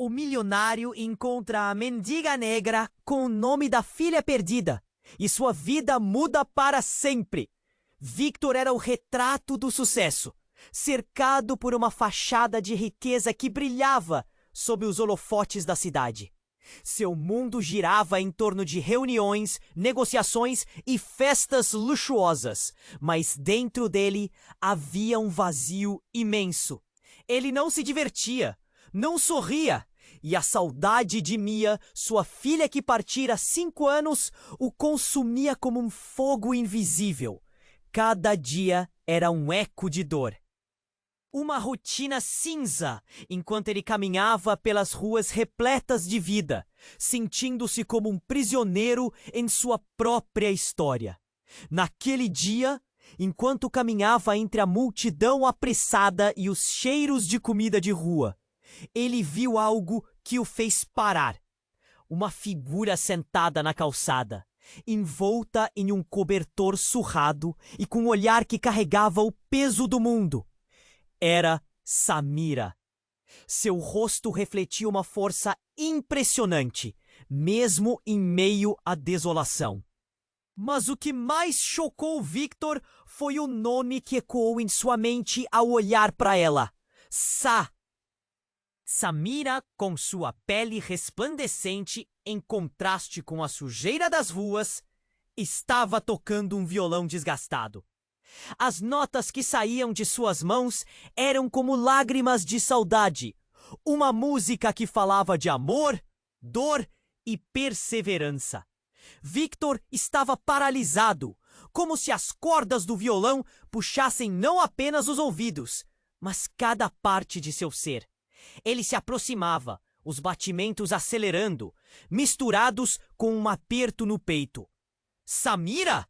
O milionário encontra a mendiga negra com o nome da filha perdida e sua vida muda para sempre. Victor era o retrato do sucesso, cercado por uma fachada de riqueza que brilhava sob os holofotes da cidade. Seu mundo girava em torno de reuniões, negociações e festas luxuosas, mas dentro dele havia um vazio imenso. Ele não se divertia, não sorria, e a saudade de Mia, sua filha que partira há 5 anos, o consumia como um fogo invisível. Cada dia era um eco de dor. Uma rotina cinza, enquanto ele caminhava pelas ruas repletas de vida, sentindo-se como um prisioneiro em sua própria história. Naquele dia, enquanto caminhava entre a multidão apressada e os cheiros de comida de rua, ele viu algo que o fez parar. Uma figura sentada na calçada, envolta em um cobertor surrado e com um olhar que carregava o peso do mundo. Era Samira. Seu rosto refletia uma força impressionante, mesmo em meio à desolação. Mas o que mais chocou Victor foi o nome que ecoou em sua mente ao olhar para ela. Samira, com sua pele resplandecente em contraste com a sujeira das ruas, estava tocando um violão desgastado. As notas que saíam de suas mãos eram como lágrimas de saudade, uma música que falava de amor, dor e perseverança. Victor estava paralisado, como se as cordas do violão puxassem não apenas os ouvidos, mas cada parte de seu ser. Ele se aproximava, os batimentos acelerando, misturados com um aperto no peito. "Samira?"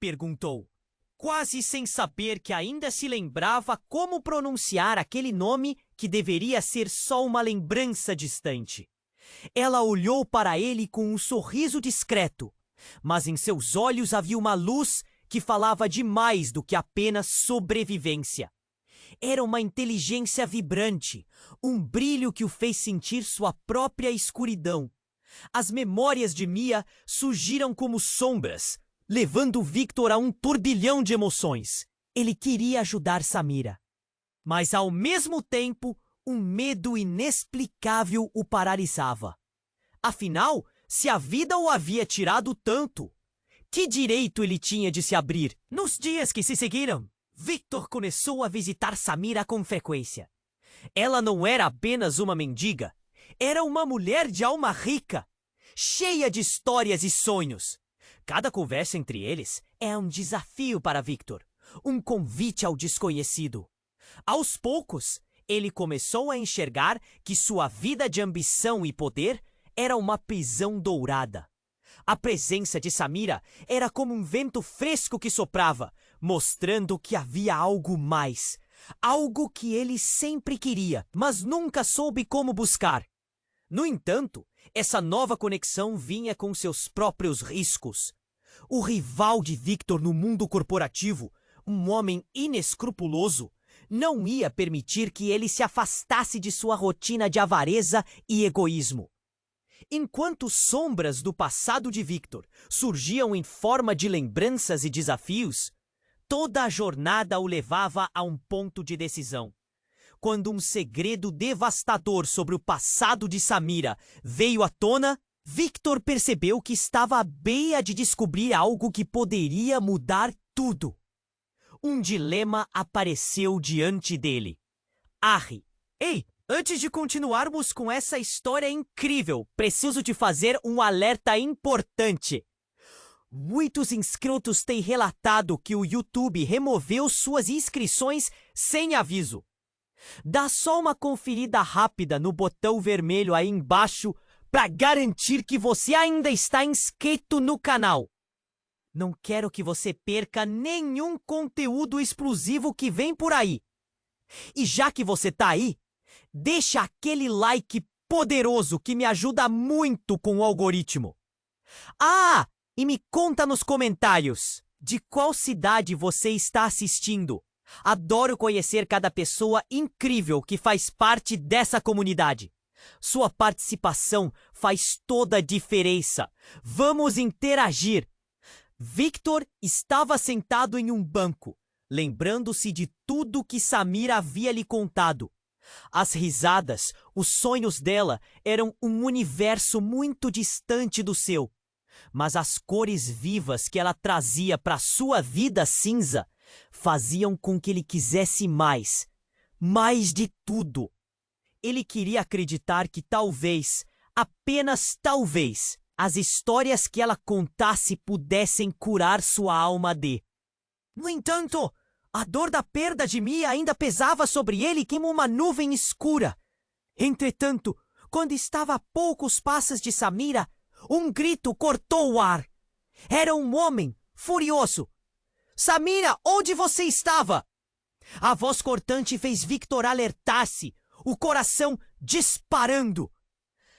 perguntou, quase sem saber que ainda se lembrava como pronunciar aquele nome que deveria ser só uma lembrança distante. Ela olhou para ele com um sorriso discreto, mas em seus olhos havia uma luz que falava de mais do que apenas sobrevivência. Era uma inteligência vibrante, um brilho que o fez sentir sua própria escuridão. As memórias de Mia surgiram como sombras, levando Victor a um turbilhão de emoções. Ele queria ajudar Samira, mas ao mesmo tempo um medo inexplicável o paralisava. Afinal, se a vida o havia tirado tanto, que direito ele tinha de se abrir? Nos dias que se seguiram, Victor começou a visitar Samira com frequência. Ela não era apenas uma mendiga, era uma mulher de alma rica, cheia de histórias e sonhos. Cada conversa entre eles é um desafio para Victor, um convite ao desconhecido. Aos poucos, ele começou a enxergar que sua vida de ambição e poder era uma prisão dourada. A presença de Samira era como um vento fresco que soprava, mostrando que havia algo mais, algo que ele sempre queria, mas nunca soube como buscar. No entanto, essa nova conexão vinha com seus próprios riscos. O rival de Victor no mundo corporativo, um homem inescrupuloso, não ia permitir que ele se afastasse de sua rotina de avareza e egoísmo. Enquanto sombras do passado de Victor surgiam em forma de lembranças e desafios, toda a jornada o levava a um ponto de decisão. Quando um segredo devastador sobre o passado de Samira veio à tona, Victor percebeu que estava à beira de descobrir algo que poderia mudar tudo. Um dilema apareceu diante dele. Arre! Ei, antes de continuarmos com essa história incrível, preciso te fazer um alerta importante. Muitos inscritos têm relatado que o YouTube removeu suas inscrições sem aviso. Dá só uma conferida rápida no botão vermelho aí embaixo para garantir que você ainda está inscrito no canal. Não quero que você perca nenhum conteúdo exclusivo que vem por aí. E já que você tá aí, deixa aquele like poderoso que me ajuda muito com o algoritmo. Ah, e me conta nos comentários de qual cidade você está assistindo. Adoro conhecer cada pessoa incrível que faz parte dessa comunidade. Sua participação faz toda a diferença. Vamos interagir. Victor estava sentado em um banco, lembrando-se de tudo que Samira havia lhe contado. As risadas, os sonhos dela eram um universo muito distante do seu. Mas as cores vivas que ela trazia para sua vida cinza faziam com que ele quisesse mais de tudo. Ele queria acreditar que talvez, apenas talvez, as histórias que ela contasse pudessem curar sua alma de. No entanto, a dor da perda de Mia ainda pesava sobre ele como uma nuvem escura. Entretanto, quando estava a poucos passos de Samira, um grito cortou o ar. Era um homem, furioso. Samira, onde você estava? A voz cortante fez Victor alertar-se, o coração disparando.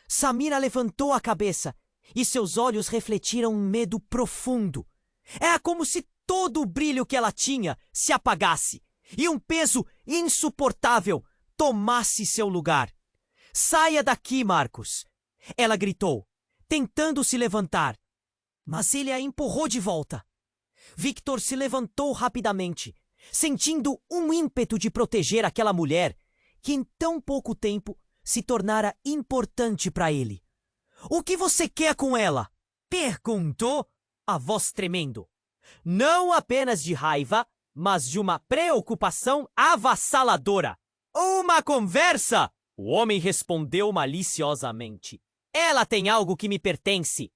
Samira levantou a cabeça e seus olhos refletiram um medo profundo. Era como se todo o brilho que ela tinha se apagasse e um peso insuportável tomasse seu lugar. Saia daqui, Marcos! Ela gritou, tentando se levantar, mas ele a empurrou de volta. Victor se levantou rapidamente, sentindo um ímpeto de proteger aquela mulher que em tão pouco tempo se tornara importante para ele. O que você quer com ela? Perguntou, a voz tremendo. Não apenas de raiva, mas de uma preocupação avassaladora. Uma conversa! O homem respondeu maliciosamente. Ela tem algo que me pertence.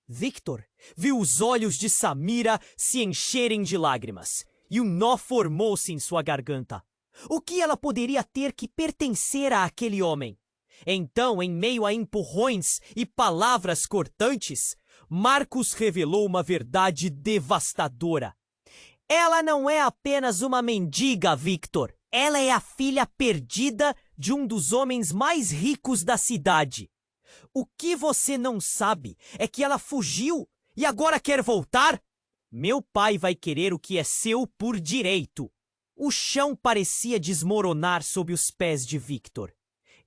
Victor viu os olhos de Samira se encherem de lágrimas e um nó formou-se em sua garganta. O que ela poderia ter que pertencer àquele homem? Então, em meio a empurrões e palavras cortantes, Marcos revelou uma verdade devastadora. Ela não é apenas uma mendiga, Victor. Ela é a filha perdida de um dos homens mais ricos da cidade. O que você não sabe é que ela fugiu e agora quer voltar? Meu pai vai querer o que é seu por direito. O chão parecia desmoronar sob os pés de Victor.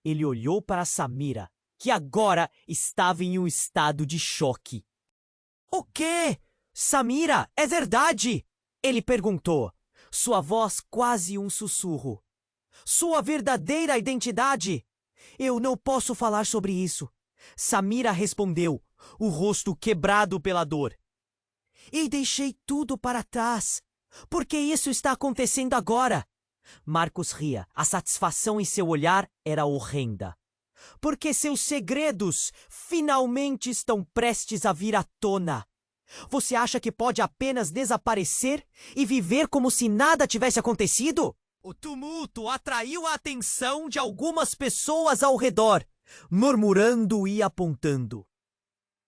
Ele olhou para Samira, que agora estava em um estado de choque. O quê? Samira, é verdade? Ele perguntou, sua voz quase um sussurro. Sua verdadeira identidade? Eu não posso falar sobre isso. Samira respondeu, o rosto quebrado pela dor. E deixei tudo para trás. Por que isso está acontecendo agora? Marcos ria. A satisfação em seu olhar era horrenda. Porque seus segredos finalmente estão prestes a vir à tona. Você acha que pode apenas desaparecer e viver como se nada tivesse acontecido? O tumulto atraiu a atenção de algumas pessoas ao redor, murmurando e apontando.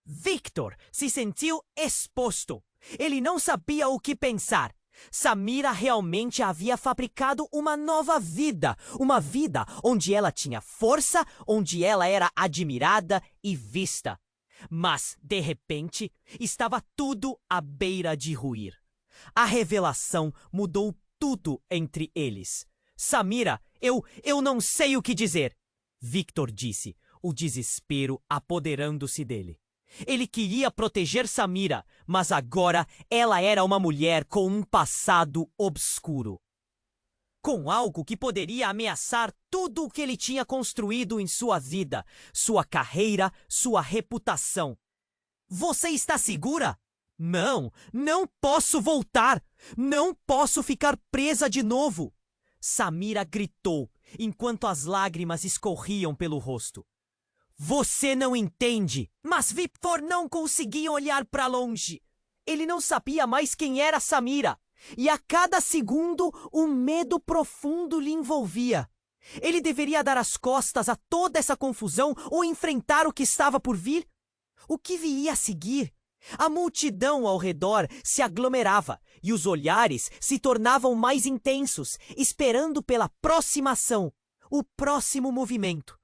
Victor se sentiu exposto. Ele não sabia o que pensar. Samira realmente havia fabricado uma nova vida. Uma vida onde ela tinha força, onde ela era admirada e vista. Mas, de repente, estava tudo à beira de ruir. A revelação mudou tudo entre eles. Samira, eu não sei o que dizer, Victor disse, o desespero apoderando-se dele. Ele queria proteger Samira, mas agora ela era uma mulher com um passado obscuro. Com algo que poderia ameaçar tudo o que ele tinha construído em sua vida, sua carreira, sua reputação. Você está segura? Não posso voltar! Não posso ficar presa de novo! Samira gritou, enquanto as lágrimas escorriam pelo rosto. Você não entende! Mas Victor não conseguia olhar para longe. Ele não sabia mais quem era Samira. E a cada segundo, um medo profundo lhe envolvia. Ele deveria dar as costas a toda essa confusão ou enfrentar o que estava por vir? O que viria a seguir? A multidão ao redor se aglomerava e os olhares se tornavam mais intensos, esperando pela próxima ação, o próximo movimento.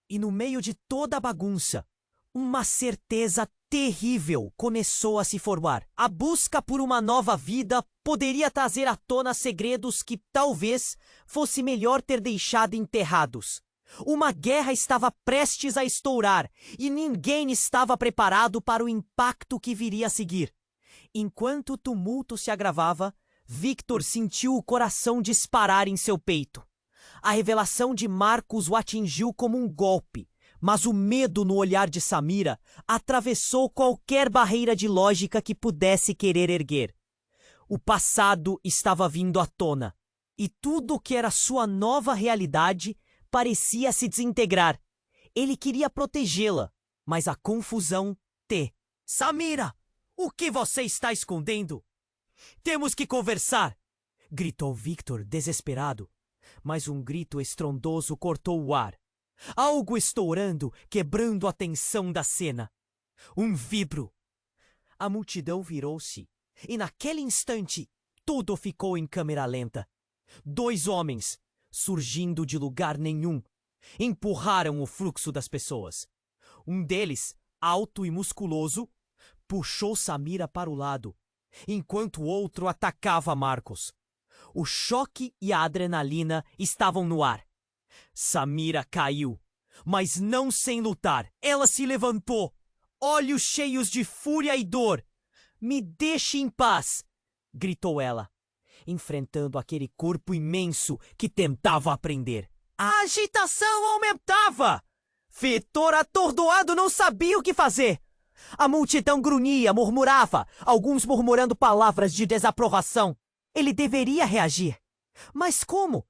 E no meio de toda a bagunça, uma certeza terrível começou a se formar. A busca por uma nova vida poderia trazer à tona segredos que talvez fosse melhor ter deixado enterrados. Uma guerra estava prestes a estourar e ninguém estava preparado para o impacto que viria a seguir. Enquanto o tumulto se agravava, Victor sentiu o coração disparar em seu peito. A revelação de Marcos o atingiu como um golpe, mas o medo no olhar de Samira atravessou qualquer barreira de lógica que pudesse querer erguer. O passado estava vindo à tona, e tudo o que era sua nova realidade parecia se desintegrar. Ele queria protegê-la, mas a confusão Samira, o que você está escondendo? Temos que conversar! Gritou Victor, desesperado. Mas um grito estrondoso cortou o ar. Algo estourando, quebrando a tensão da cena. Um vibro. A multidão virou-se, e naquele instante, tudo ficou em câmera lenta. 2 homens, surgindo de lugar nenhum, empurraram o fluxo das pessoas. Um deles, alto e musculoso, puxou Samira para o lado, enquanto o outro atacava Marcos. O choque e a adrenalina estavam no ar. Samira caiu, mas não sem lutar. Ela se levantou, olhos cheios de fúria e dor. "Me deixe em paz!" gritou ela, enfrentando aquele corpo imenso que tentava a prender. A agitação aumentava! Victor, atordoado, não sabia o que fazer. A multidão grunhia, murmurava, alguns murmurando palavras de desaprovação. Ele deveria reagir. Mas como?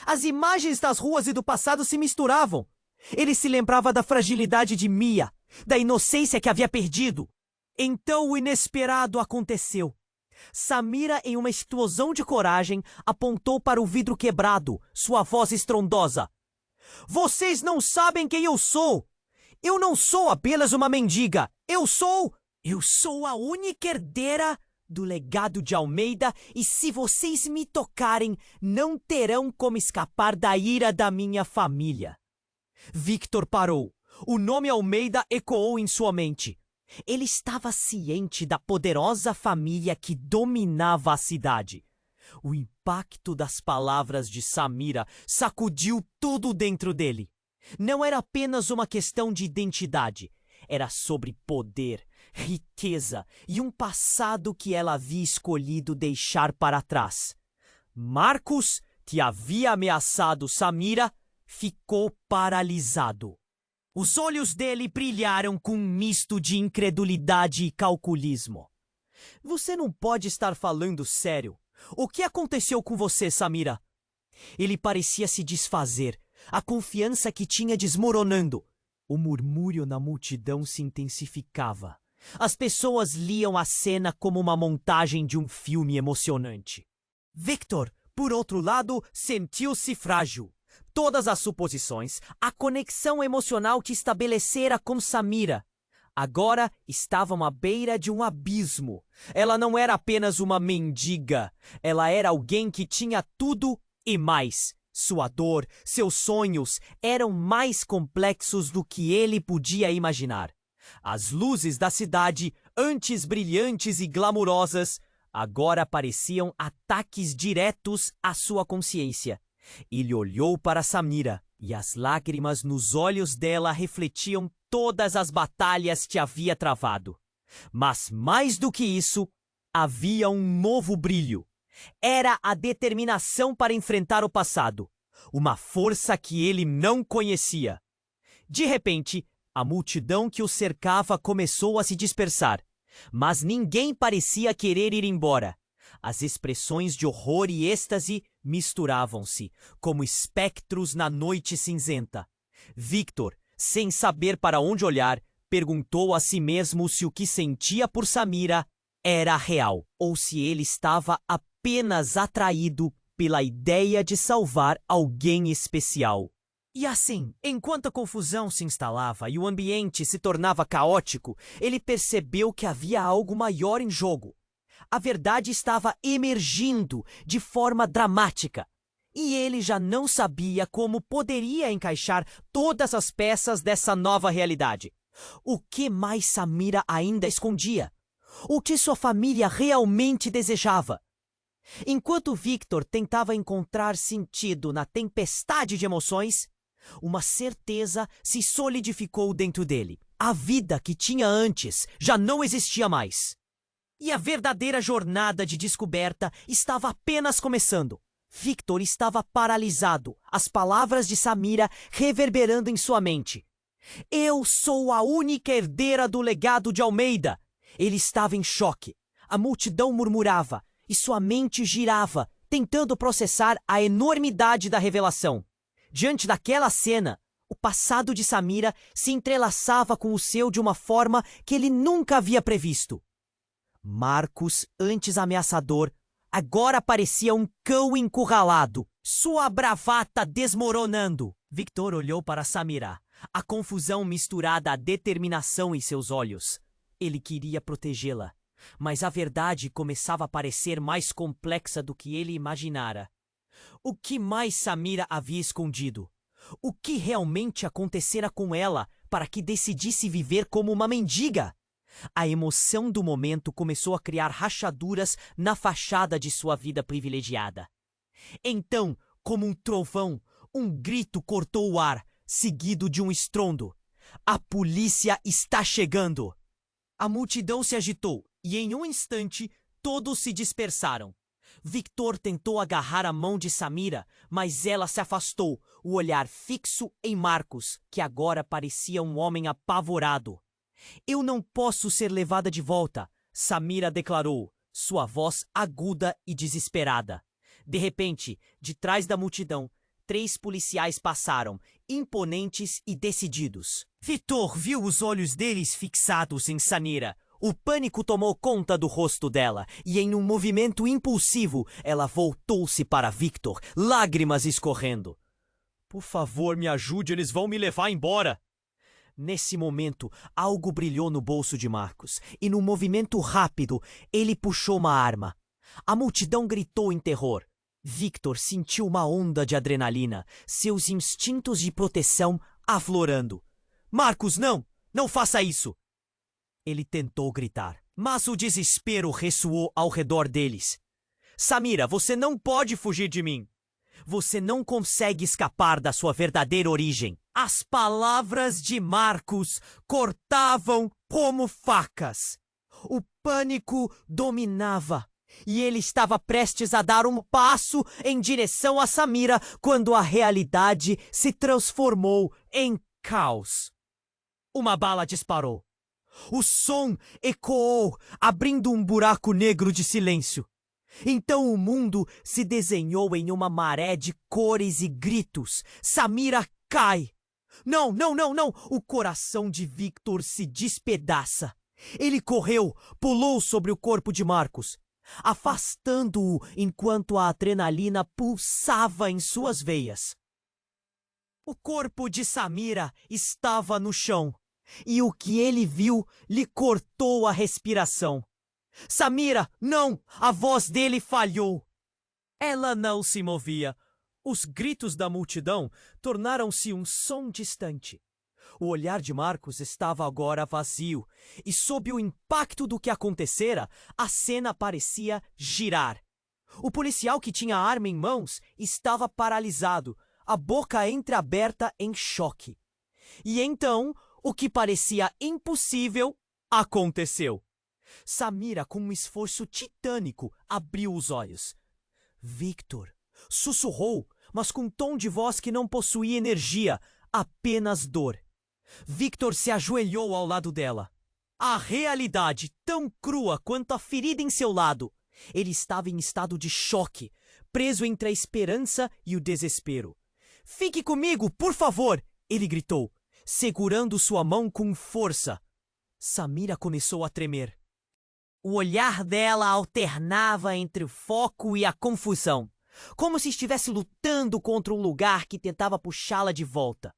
As imagens das ruas e do passado se misturavam. Ele se lembrava da fragilidade de Mia, da inocência que havia perdido. Então o inesperado aconteceu. Samira, em uma explosão de coragem, apontou para o vidro quebrado, sua voz estrondosa. "Vocês não sabem quem eu sou! Eu não sou apenas uma mendiga! Eu sou a única herdeira do legado de Almeida, e se vocês me tocarem, não terão como escapar da ira da minha família." Victor parou. O nome Almeida ecoou em sua mente. Ele estava ciente da poderosa família que dominava a cidade. O impacto das palavras de Samira sacudiu tudo dentro dele. Não era apenas uma questão de identidade. Era sobre poder, riqueza e um passado que ela havia escolhido deixar para trás. Marcos, que havia ameaçado Samira, ficou paralisado. Os olhos dele brilharam com um misto de incredulidade e calculismo. "Você não pode estar falando sério. O que aconteceu com você, Samira?" Ele parecia se desfazer, a confiança que tinha desmoronando. O murmúrio na multidão se intensificava. As pessoas liam a cena como uma montagem de um filme emocionante. Victor, por outro lado, sentiu-se frágil. Todas as suposições, a conexão emocional que estabelecera com Samira, agora estavam à beira de um abismo. Ela não era apenas uma mendiga. Ela era alguém que tinha tudo e mais. Sua dor, seus sonhos eram mais complexos do que ele podia imaginar. As luzes da cidade, antes brilhantes e glamurosas, agora pareciam ataques diretos à sua consciência. Ele olhou para Samira, e as lágrimas nos olhos dela refletiam todas as batalhas que havia travado. Mas mais do que isso, havia um novo brilho. Era a determinação para enfrentar o passado, uma força que ele não conhecia. De repente, a multidão que o cercava começou a se dispersar, mas ninguém parecia querer ir embora. As expressões de horror e êxtase misturavam-se, como espectros na noite cinzenta. Victor, sem saber para onde olhar, perguntou a si mesmo se o que sentia por Samira era real, ou se ele estava apenas atraído pela ideia de salvar alguém especial. E assim, enquanto a confusão se instalava e o ambiente se tornava caótico, ele percebeu que havia algo maior em jogo. A verdade estava emergindo de forma dramática, e ele já não sabia como poderia encaixar todas as peças dessa nova realidade. O que mais Samira ainda escondia? O que sua família realmente desejava? Enquanto Victor tentava encontrar sentido na tempestade de emoções, Uma certeza se solidificou dentro dele. A vida que tinha antes já não existia mais. E a verdadeira jornada de descoberta estava apenas começando. Victor estava paralisado, as palavras de Samira reverberando em sua mente. Eu sou a única herdeira do legado de Almeida. Ele estava em choque. A multidão murmurava e sua mente girava, tentando processar a enormidade da revelação. Diante daquela cena, o passado de Samira se entrelaçava com o seu de uma forma que ele nunca havia previsto. Marcos, antes ameaçador, agora parecia um cão encurralado, sua bravata desmoronando. Victor olhou para Samira, a confusão misturada à determinação em seus olhos. Ele queria protegê-la, mas a verdade começava a parecer mais complexa do que ele imaginara. O que mais Samira havia escondido? O que realmente acontecera com ela para que decidisse viver como uma mendiga? A emoção do momento começou a criar rachaduras na fachada de sua vida privilegiada. Então, como um trovão, um grito cortou o ar, seguido de um estrondo. A polícia está chegando! A multidão se agitou e, em um instante, todos se dispersaram. Victor tentou agarrar a mão de Samira, mas ela se afastou, o olhar fixo em Marcos, que agora parecia um homem apavorado. Eu não posso ser levada de volta, Samira declarou, sua voz aguda e desesperada. De repente, de trás da multidão, 3 policiais passaram, imponentes e decididos. Victor viu os olhos deles fixados em Samira. O pânico tomou conta do rosto dela e, em um movimento impulsivo, ela voltou-se para Victor, lágrimas escorrendo. Por favor, me ajude, eles vão me levar embora. Nesse momento, algo brilhou no bolso de Marcos e, num movimento rápido, ele puxou uma arma. A multidão gritou em terror. Victor sentiu uma onda de adrenalina, seus instintos de proteção aflorando. Marcos, não! Não faça isso! Ele tentou gritar, mas o desespero ressoou ao redor deles. Samira, você não pode fugir de mim! Você não consegue escapar da sua verdadeira origem. As palavras de Marcos cortavam como facas. O pânico dominava e ele estava prestes a dar um passo em direção a Samira quando a realidade se transformou em caos. Uma bala disparou. O som ecoou, abrindo um buraco negro de silêncio. Então o mundo se desenhou em uma maré de cores e gritos. Samira cai. Não, não, não, não! O coração de Victor se despedaça. Ele correu, pulou sobre o corpo de Marcos, afastando-o enquanto a adrenalina pulsava em suas veias. O corpo de Samira estava no chão, e o que ele viu lhe cortou a respiração. Samira, não! A voz dele falhou. Ela não se movia. Os gritos da multidão tornaram-se um som distante. O olhar de Marcos estava agora vazio, e sob o impacto do que acontecera, a cena parecia girar. O policial que tinha a arma em mãos estava paralisado, a boca entreaberta em choque. E então, o que parecia impossível aconteceu. Samira, com um esforço titânico, abriu os olhos. Victor sussurrou, mas com um tom de voz que não possuía energia, apenas dor. Victor se ajoelhou ao lado dela. A realidade, tão crua quanto a ferida em seu lado. Ele estava em estado de choque, preso entre a esperança e o desespero. Fique comigo, por favor! Ele gritou, segurando sua mão com força. Samira começou a tremer. O olhar dela alternava entre o foco e a confusão, como se estivesse lutando contra um lugar que tentava puxá-la de volta.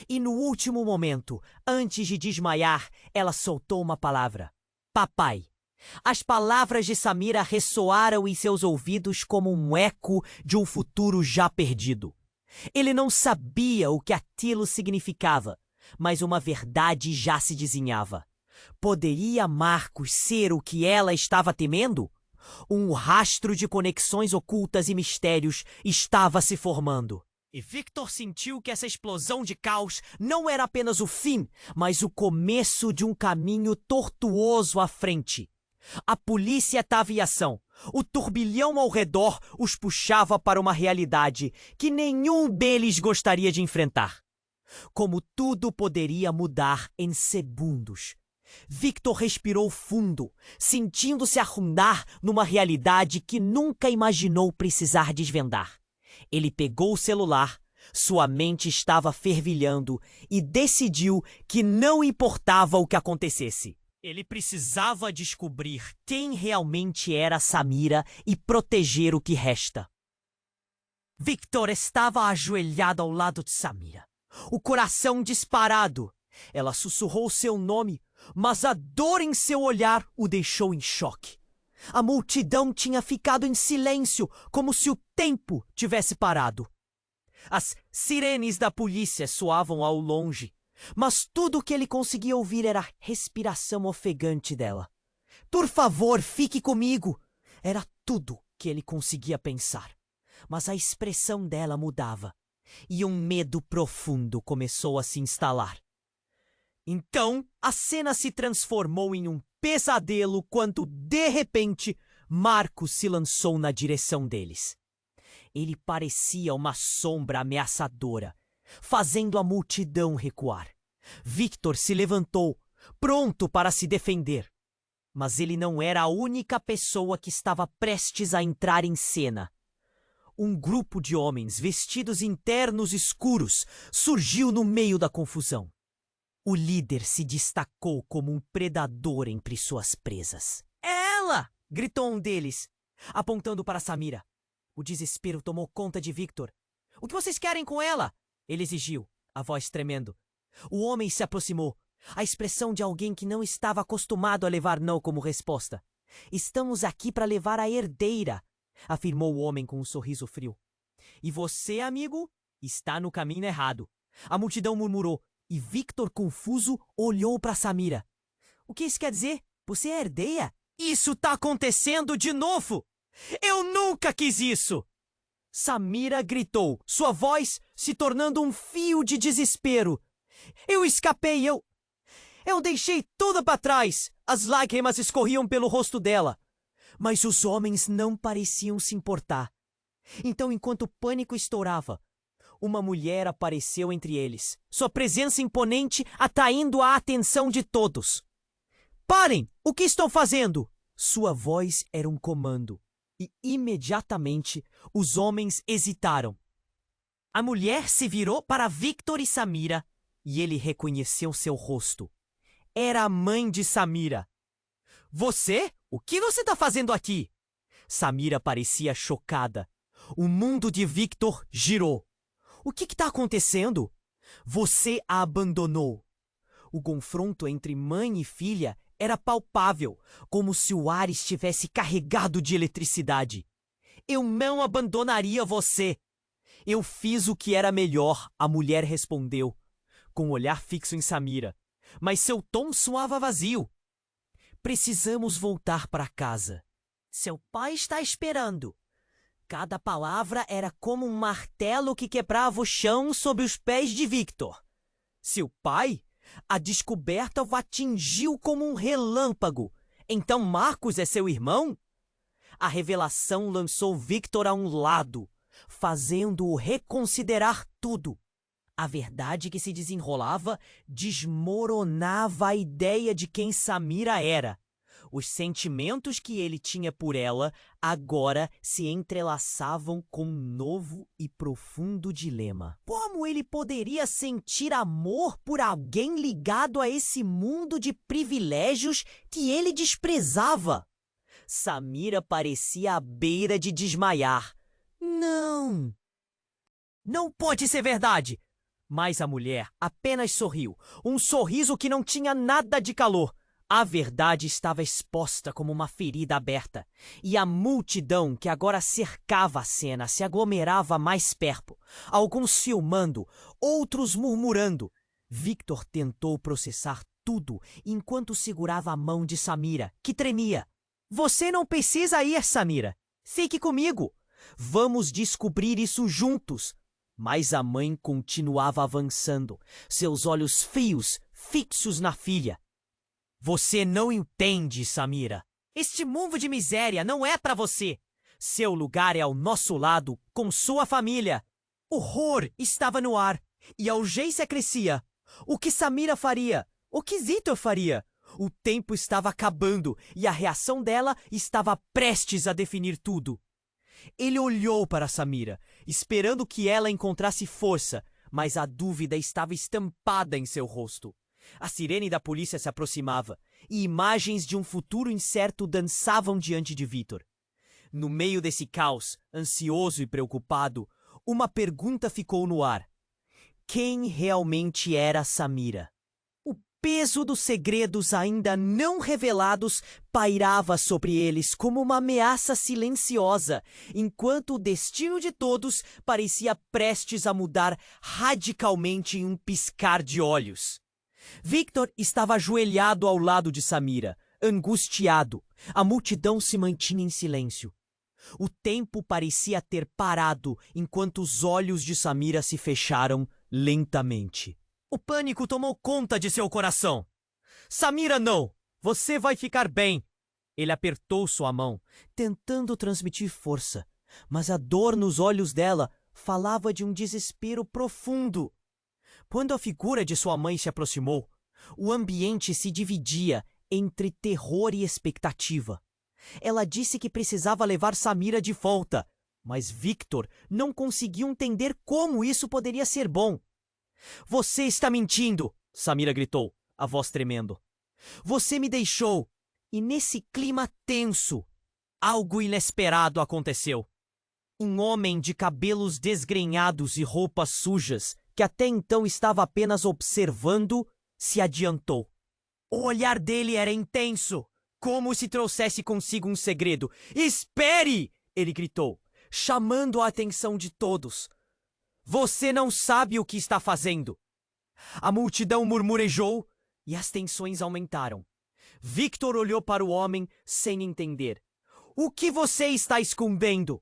E no último momento, antes de desmaiar, ela soltou uma palavra. Papai. As palavras de Samira ressoaram em seus ouvidos como um eco de um futuro já perdido. Ele não sabia o que aquilo significava, mas uma verdade já se desenhava. Poderia Marcos ser o que ela estava temendo? Um rastro de conexões ocultas e mistérios estava se formando. E Victor sentiu que essa explosão de caos não era apenas o fim, mas o começo de um caminho tortuoso à frente. A polícia estava em ação. O turbilhão ao redor os puxava para uma realidade que nenhum deles gostaria de enfrentar. Como tudo poderia mudar em segundos. Victor respirou fundo, sentindo-se afundar numa realidade que nunca imaginou precisar desvendar. Ele pegou o celular, sua mente estava fervilhando e decidiu que não importava o que acontecesse. Ele precisava descobrir quem realmente era Samira e proteger o que resta. Victor estava ajoelhado ao lado de Samira, o coração disparado. Ela sussurrou seu nome, mas a dor em seu olhar o deixou em choque. A multidão tinha ficado em silêncio, como se o tempo tivesse parado. As sirenes da polícia soavam ao longe, mas tudo o que ele conseguia ouvir era a respiração ofegante dela. Por favor, fique comigo! Era tudo que ele conseguia pensar. Mas a expressão dela mudava, e um medo profundo começou a se instalar. Então, a cena se transformou em um pesadelo quando, de repente, Marcos se lançou na direção deles. Ele parecia uma sombra ameaçadora, fazendo a multidão recuar. Victor se levantou, pronto para se defender. Mas ele não era a única pessoa que estava prestes a entrar em cena. Um grupo de homens vestidos em ternos escuros surgiu no meio da confusão. O líder se destacou como um predador entre suas presas. "É ela!" gritou um deles, apontando para Samira. O desespero tomou conta de Victor. "O que vocês querem com ela?" ele exigiu, a voz tremendo. O homem se aproximou, a expressão de alguém que não estava acostumado a levar não como resposta. "Estamos aqui para levar a herdeira", afirmou o homem com um sorriso frio. "E você, amigo, está no caminho errado." A multidão murmurou. E Victor, confuso, olhou para Samira. "O que isso quer dizer? Você é herdeira?" "Isso tá acontecendo de novo! Eu nunca quis isso!" Samira gritou, sua voz se tornando um fio de desespero. "Eu escapei, eu deixei tudo para trás!" As lágrimas escorriam pelo rosto dela. Mas os homens não pareciam se importar. Então, enquanto o pânico estourava, uma mulher apareceu entre eles, sua presença imponente atraindo a atenção de todos. "Parem! O que estão fazendo?" Sua voz era um comando, e imediatamente os homens hesitaram. A mulher se virou para Victor e Samira, e ele reconheceu seu rosto. Era a mãe de Samira. "Você? O que você está fazendo aqui?" Samira parecia chocada. O mundo de Victor girou. "O que está acontecendo?" "Você a abandonou." O confronto entre mãe e filha era palpável, como se o ar estivesse carregado de eletricidade. "Eu não abandonaria você." "Eu fiz o que era melhor", a mulher respondeu, com o olhar fixo em Samira, mas seu tom soava vazio. "Precisamos voltar para casa. Seu pai está esperando." Cada palavra era como um martelo que quebrava o chão sob os pés de Victor. Seu pai? A descoberta o atingiu como um relâmpago. Então Marcos é seu irmão? A revelação lançou Victor a um lado, fazendo-o reconsiderar tudo. A verdade que se desenrolava desmoronava a ideia de quem Samira era. Os sentimentos que ele tinha por ela agora se entrelaçavam com um novo e profundo dilema. Como ele poderia sentir amor por alguém ligado a esse mundo de privilégios que ele desprezava? Samira parecia à beira de desmaiar. "Não! Não pode ser verdade!" Mas a mulher apenas sorriu, um sorriso que não tinha nada de calor. A verdade estava exposta como uma ferida aberta, e a multidão que agora cercava a cena se aglomerava mais perto, alguns filmando, outros murmurando. Victor tentou processar tudo enquanto segurava a mão de Samira, que tremia. "Você não precisa ir, Samira. Fique comigo. Vamos descobrir isso juntos." Mas a mãe continuava avançando, seus olhos frios, fixos na filha. Você não entende, Samira. Este mundo de miséria não é para você. Seu lugar é ao nosso lado, com sua família. O horror estava no ar, e a urgência crescia. O que Samira faria? O que Victor faria? O tempo estava acabando, e a reação dela estava prestes a definir tudo. Ele olhou para Samira, esperando que ela encontrasse força, mas a dúvida estava estampada em seu rosto. A sirene da polícia se aproximava, e imagens de um futuro incerto dançavam diante de Victor. No meio desse caos, ansioso e preocupado, uma pergunta ficou no ar. Quem realmente era Samira? O peso dos segredos ainda não revelados pairava sobre eles como uma ameaça silenciosa, enquanto o destino de todos parecia prestes a mudar radicalmente em um piscar de olhos. Victor estava ajoelhado ao lado de Samira, angustiado. A multidão se mantinha em silêncio. O tempo parecia ter parado enquanto os olhos de Samira se fecharam lentamente. O pânico tomou conta de seu coração. Samira, não! Você vai ficar bem! Ele apertou sua mão, tentando transmitir força, mas a dor nos olhos dela falava de um desespero profundo. Quando a figura de sua mãe se aproximou, o ambiente se dividia entre terror e expectativa. Ela disse que precisava levar Samira de volta, mas Victor não conseguiu entender como isso poderia ser bom. Você está mentindo, Samira gritou, a voz tremendo. Você me deixou. E nesse clima tenso, algo inesperado aconteceu. Um homem de cabelos desgrenhados e roupas sujas, que até então estava apenas observando, se adiantou. O olhar dele era intenso, como se trouxesse consigo um segredo. Espere! Ele gritou, chamando a atenção de todos. Você não sabe o que está fazendo. A multidão murmurejou e as tensões aumentaram. Victor olhou para o homem sem entender. O que você está escondendo?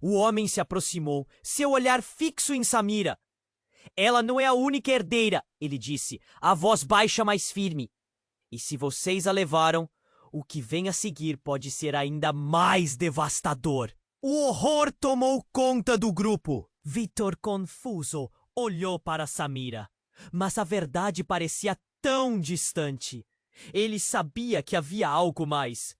O homem se aproximou, seu olhar fixo em Samira. Ela não é a única herdeira, ele disse, a voz baixa mais firme. E se vocês a levaram, o que vem a seguir pode ser ainda mais devastador. O horror tomou conta do grupo. Victor, confuso, olhou para Samira, mas a verdade parecia tão distante. Ele sabia que havia algo mais.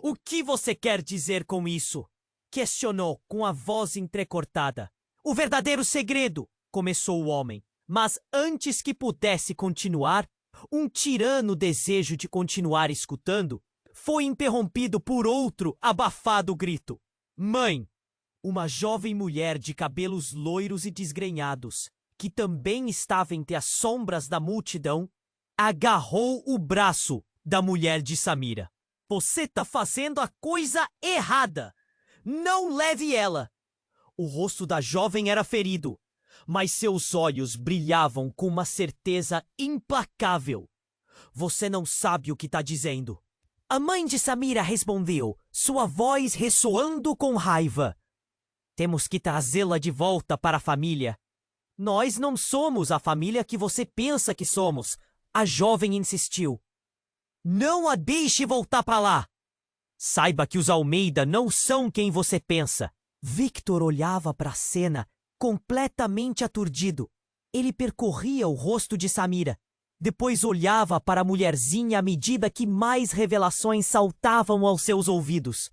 O que você quer dizer com isso? Questionou com a voz entrecortada. O verdadeiro segredo, começou o homem. Mas antes que pudesse continuar, um tirano desejo de continuar escutando foi interrompido por outro abafado grito. Mãe! Uma jovem mulher de cabelos loiros e desgrenhados, que também estava entre as sombras da multidão, agarrou o braço da mulher de Samira. Você tá fazendo a coisa errada! Não leve ela! O rosto da jovem era ferido, mas seus olhos brilhavam com uma certeza implacável. Você não sabe o que está dizendo. A mãe de Samira respondeu, sua voz ressoando com raiva. Temos que trazê-la de volta para a família. Nós não somos a família que você pensa que somos, a jovem insistiu. Não a deixe voltar para lá. Saiba que os Almeida não são quem você pensa. Victor olhava para a cena, completamente aturdido. Ele percorria o rosto de Samira. Depois olhava para a mulherzinha à medida que mais revelações saltavam aos seus ouvidos.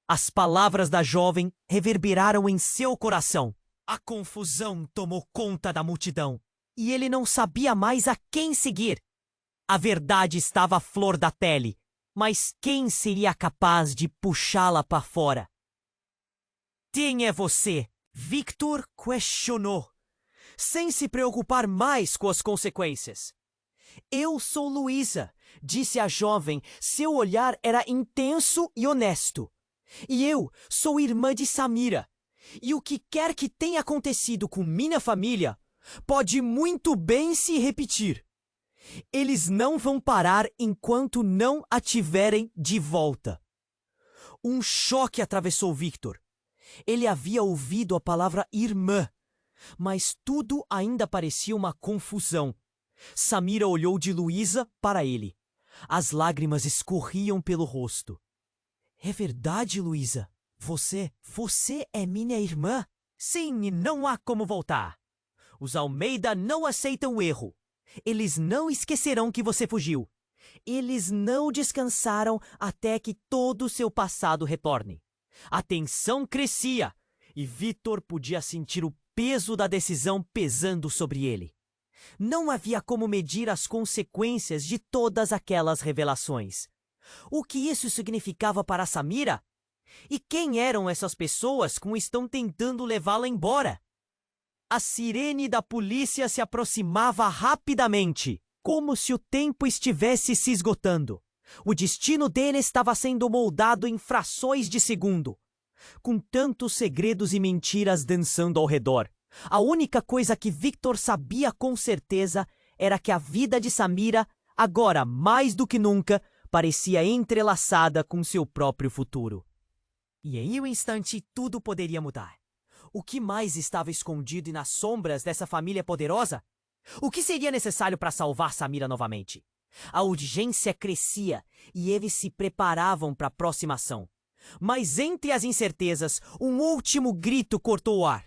As palavras da jovem reverberaram em seu coração. A confusão tomou conta da multidão, e ele não sabia mais a quem seguir. A verdade estava à flor da pele, mas quem seria capaz de puxá-la para fora? Quem é você? Victor questionou, sem se preocupar mais com as consequências. Eu sou Luísa, disse a jovem, seu olhar era intenso e honesto. E eu sou irmã de Samira. E o que quer que tenha acontecido com minha família pode muito bem se repetir. Eles não vão parar enquanto não a tiverem de volta. Um choque atravessou Victor. Ele havia ouvido a palavra irmã, Mas tudo ainda parecia uma confusão. Samira olhou de Luísa para ele. As lágrimas escorriam pelo rosto. É verdade, Luísa? Você é minha irmã? Sim, e não há como voltar. Os Almeida não aceitam o erro. Eles não esquecerão que você fugiu. Eles não descansaram até que todo o seu passado retorne. A tensão crescia e Victor podia sentir o peso da decisão pesando sobre ele. Não havia como medir as consequências de todas aquelas revelações. O que isso significava para Samira? E quem eram essas pessoas que estão tentando levá-la embora? A sirene da polícia se aproximava rapidamente, como se o tempo estivesse se esgotando. O destino dele estava sendo moldado em frações de segundo. Com tantos segredos e mentiras dançando ao redor, a única coisa que Victor sabia com certeza era que a vida de Samira, agora mais do que nunca, parecia entrelaçada com seu próprio futuro. E em um instante tudo poderia mudar. O que mais estava escondido nas sombras dessa família poderosa? O que seria necessário para salvar Samira novamente? A urgência crescia e eles se preparavam para a próxima ação. Mas entre as incertezas, um último grito cortou o ar.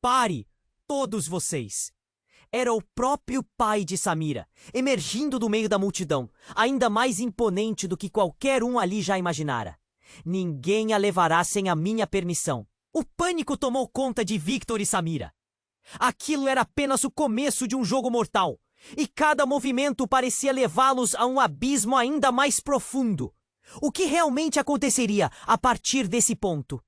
Pare, todos vocês! Era o próprio pai de Samira, emergindo do meio da multidão, ainda mais imponente do que qualquer um ali já imaginara. Ninguém a levará sem a minha permissão. O pânico tomou conta de Victor e Samira. Aquilo era apenas o começo de um jogo mortal, e cada movimento parecia levá-los a um abismo ainda mais profundo. O que realmente aconteceria a partir desse ponto?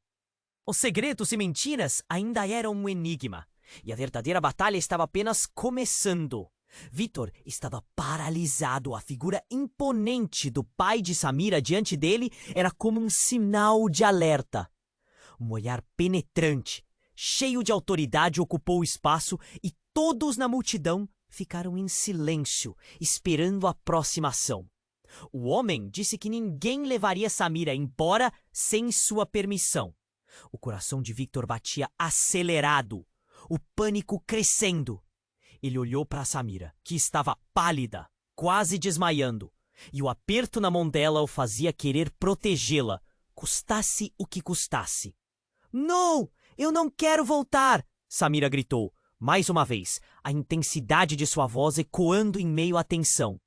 Os segredos e mentiras ainda eram um enigma, e a verdadeira batalha estava apenas começando. Victor estava paralisado. A figura imponente do pai de Samira diante dele era como um sinal de alerta. Um olhar penetrante, cheio de autoridade, ocupou o espaço e todos na multidão ficaram em silêncio, esperando a próxima ação. O homem disse que ninguém levaria Samira embora sem sua permissão. O coração de Victor batia acelerado, o pânico crescendo. Ele olhou para Samira, que estava pálida, quase desmaiando, e o aperto na mão dela o fazia querer protegê-la, custasse o que custasse. Não! Eu não quero voltar! Samira gritou, mais uma vez, a intensidade de sua voz ecoando em meio à tensão.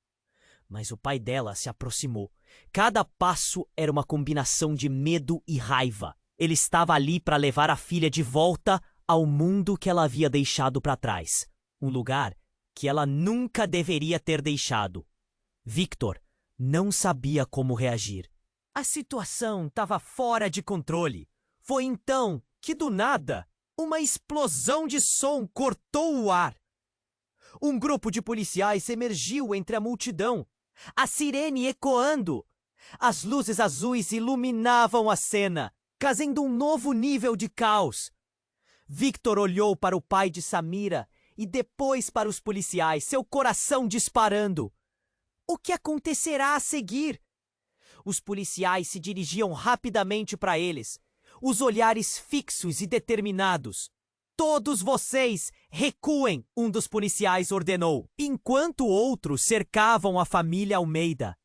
Mas o pai dela se aproximou. Cada passo era uma combinação de medo e raiva. Ele estava ali para levar a filha de volta ao mundo que ela havia deixado para trás. Um lugar que ela nunca deveria ter deixado. Victor não sabia como reagir. A situação estava fora de controle. Foi então que, do nada, uma explosão de som cortou o ar. Um grupo de policiais emergiu entre a multidão, a sirene ecoando. As luzes azuis iluminavam a cena, trazendo um novo nível de caos. Victor olhou para o pai de Samira e depois para os policiais, seu coração disparando. O que acontecerá a seguir? Os policiais se dirigiam rapidamente para eles, os olhares fixos e determinados. Todos vocês recuem, um dos policiais ordenou, enquanto outros cercavam a família Almeida.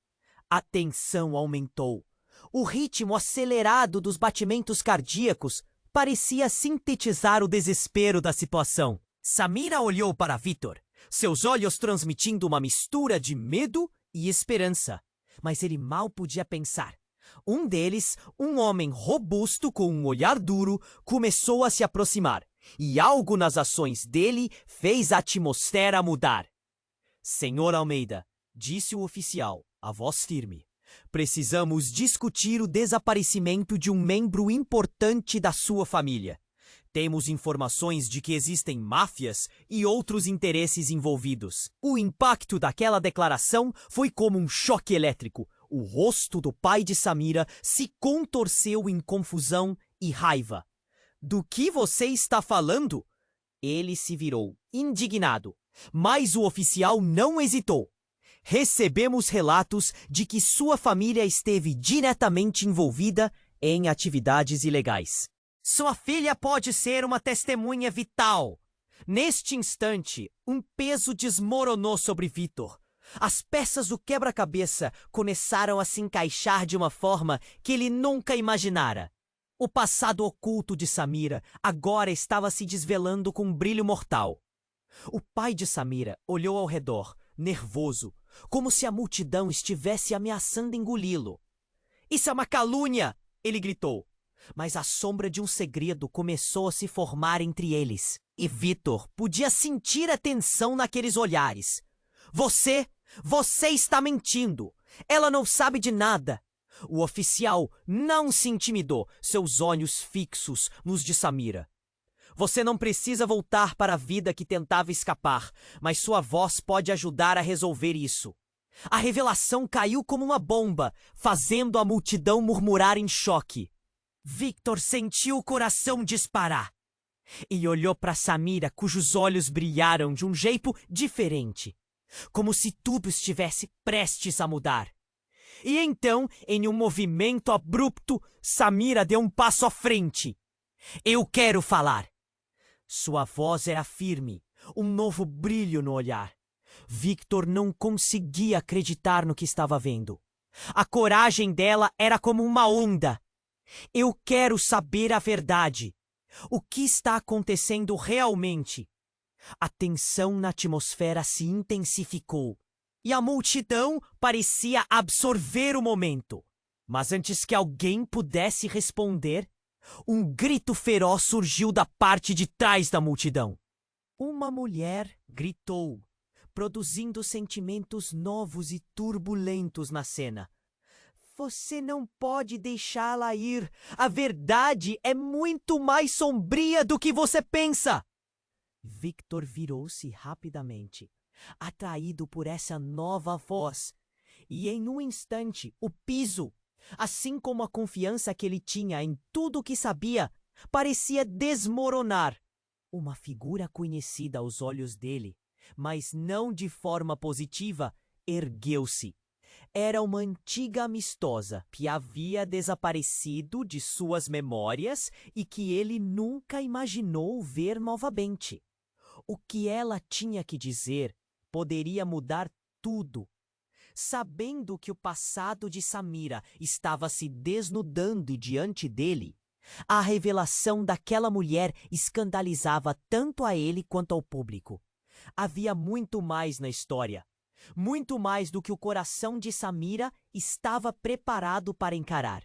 A tensão aumentou. O ritmo acelerado dos batimentos cardíacos parecia sintetizar o desespero da situação. Samira olhou para Victor, seus olhos transmitindo uma mistura de medo e esperança. Mas ele mal podia pensar. Um deles, um homem robusto com um olhar duro, começou a se aproximar, e algo nas ações dele fez a atmosfera mudar. Senhor Almeida, disse o oficial, a voz firme, precisamos discutir o desaparecimento de um membro importante da sua família. Temos informações de que existem máfias e outros interesses envolvidos. O impacto daquela declaração foi como um choque elétrico. O rosto do pai de Samira se contorceu em confusão e raiva. Do que você está falando? Ele se virou, indignado. Mas o oficial não hesitou. Recebemos relatos de que sua família esteve diretamente envolvida em atividades ilegais. Sua filha pode ser uma testemunha vital. Neste instante, um peso desmoronou sobre Victor. As peças do quebra-cabeça começaram a se encaixar de uma forma que ele nunca imaginara. O passado oculto de Samira agora estava se desvelando com um brilho mortal. O pai de Samira olhou ao redor, nervoso, como se a multidão estivesse ameaçando engoli-lo. "Isso é uma calúnia!" ele gritou. Mas a sombra de um segredo começou a se formar entre eles. E Victor podia sentir a tensão naqueles olhares. Você está mentindo! Ela não sabe de nada!" O oficial não se intimidou, seus olhos fixos nos de Samira. "Você não precisa voltar para a vida que tentava escapar, mas sua voz pode ajudar a resolver isso." A revelação caiu como uma bomba, fazendo a multidão murmurar em choque. Victor sentiu o coração disparar. E olhou para Samira, cujos olhos brilharam de um jeito diferente, como se tudo estivesse prestes a mudar. E então, em um movimento abrupto, Samira deu um passo à frente. "Eu quero falar." Sua voz era firme, um novo brilho no olhar. Victor não conseguia acreditar no que estava vendo. A coragem dela era como uma onda. "Eu quero saber a verdade. O que está acontecendo realmente?" A tensão na atmosfera se intensificou e a multidão parecia absorver o momento. Mas antes que alguém pudesse responder, um grito feroz surgiu da parte de trás da multidão. Uma mulher gritou, produzindo sentimentos novos e turbulentos na cena. "Você não pode deixá-la ir. A verdade é muito mais sombria do que você pensa." Victor virou-se rapidamente, atraído por essa nova voz. E em um instante, o piso, assim como a confiança que ele tinha em tudo o que sabia, parecia desmoronar. Uma figura conhecida aos olhos dele, mas não de forma positiva, ergueu-se. Era uma antiga amistosa que havia desaparecido de suas memórias e que ele nunca imaginou ver novamente. O que ela tinha que dizer poderia mudar tudo. Sabendo que o passado de Samira estava se desnudando diante dele, a revelação daquela mulher escandalizava tanto a ele quanto ao público. Havia muito mais na história. Muito mais do que o coração de Samira estava preparado para encarar.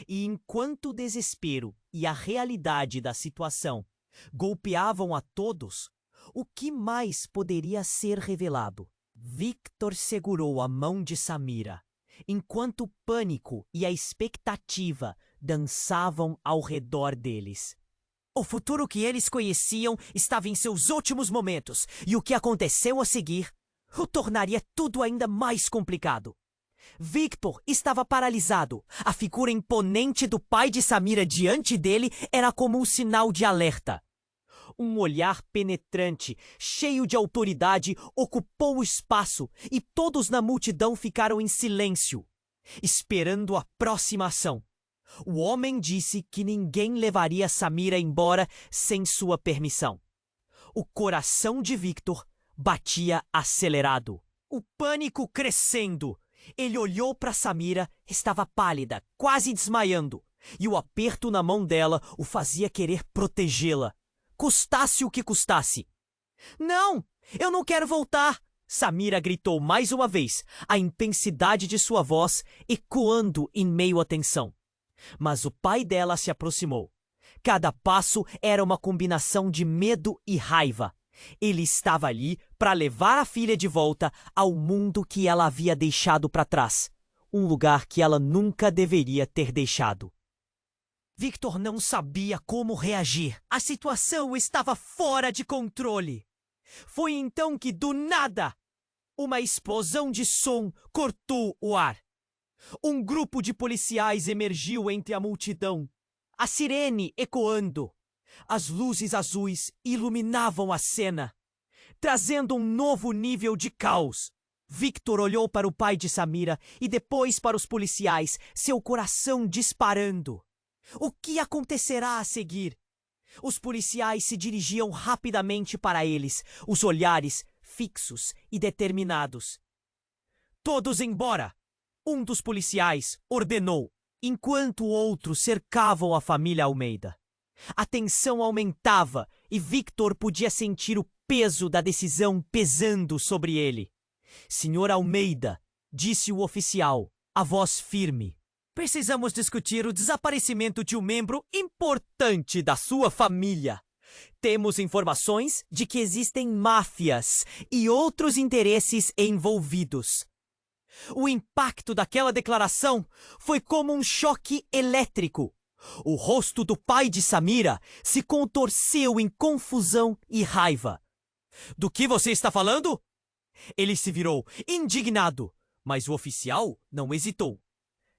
E enquanto o desespero e a realidade da situação golpeavam a todos, o que mais poderia ser revelado? Victor segurou a mão de Samira, enquanto o pânico e a expectativa dançavam ao redor deles. O futuro que eles conheciam estava em seus últimos momentos, e o que aconteceu a seguir o tornaria tudo ainda mais complicado. Victor estava paralisado. A figura imponente do pai de Samira diante dele era como um sinal de alerta. Um olhar penetrante, cheio de autoridade, ocupou o espaço e todos na multidão ficaram em silêncio, esperando a próxima ação. O homem disse que ninguém levaria Samira embora sem sua permissão. O coração de Victor batia acelerado. O pânico crescendo. Ele olhou para Samira, estava pálida, quase desmaiando, e o aperto na mão dela o fazia querer protegê-la, custasse o que custasse. "Não, eu não quero voltar!" Samira gritou mais uma vez, a intensidade de sua voz ecoando em meio à tensão. Mas o pai dela se aproximou. Cada passo era uma combinação de medo e raiva. Ele estava ali para levar a filha de volta ao mundo que ela havia deixado para trás, um lugar que ela nunca deveria ter deixado. Victor não sabia como reagir. A situação estava fora de controle. Foi então que, do nada, uma explosão de som cortou o ar. Um grupo de policiais emergiu entre a multidão, a sirene ecoando. As luzes azuis iluminavam a cena, trazendo um novo nível de caos. Victor olhou para o pai de Samira e depois para os policiais, seu coração disparando. O que acontecerá a seguir? Os policiais se dirigiam rapidamente para eles, os olhares fixos e determinados. "Todos embora!" Um dos policiais ordenou, enquanto outros cercavam a família Almeida. A tensão aumentava e Victor podia sentir o peso da decisão pesando sobre ele. "Senhor Almeida", disse o oficial, a voz firme, "precisamos discutir o desaparecimento de um membro importante da sua família. Temos informações de que existem máfias e outros interesses envolvidos." O impacto daquela declaração foi como um choque elétrico. O rosto do pai de Samira se contorceu em confusão e raiva. "Do que você está falando?" Ele se virou, indignado, mas o oficial não hesitou.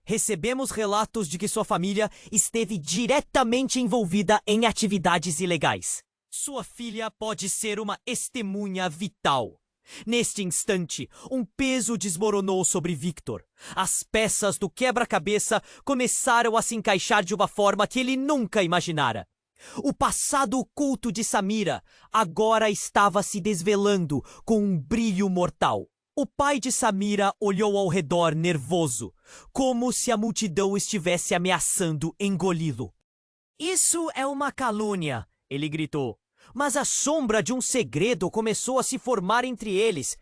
"Recebemos relatos de que sua família esteve diretamente envolvida em atividades ilegais. Sua filha pode ser uma testemunha vital." Neste instante, um peso desmoronou sobre Victor. As peças do quebra-cabeça começaram a se encaixar de uma forma que ele nunca imaginara. O passado oculto de Samira agora estava se desvelando com um brilho mortal. O pai de Samira olhou ao redor nervoso, como se a multidão estivesse ameaçando engoli-lo. "Isso é uma calúnia", ele gritou. Mas a sombra de um segredo começou a se formar entre eles,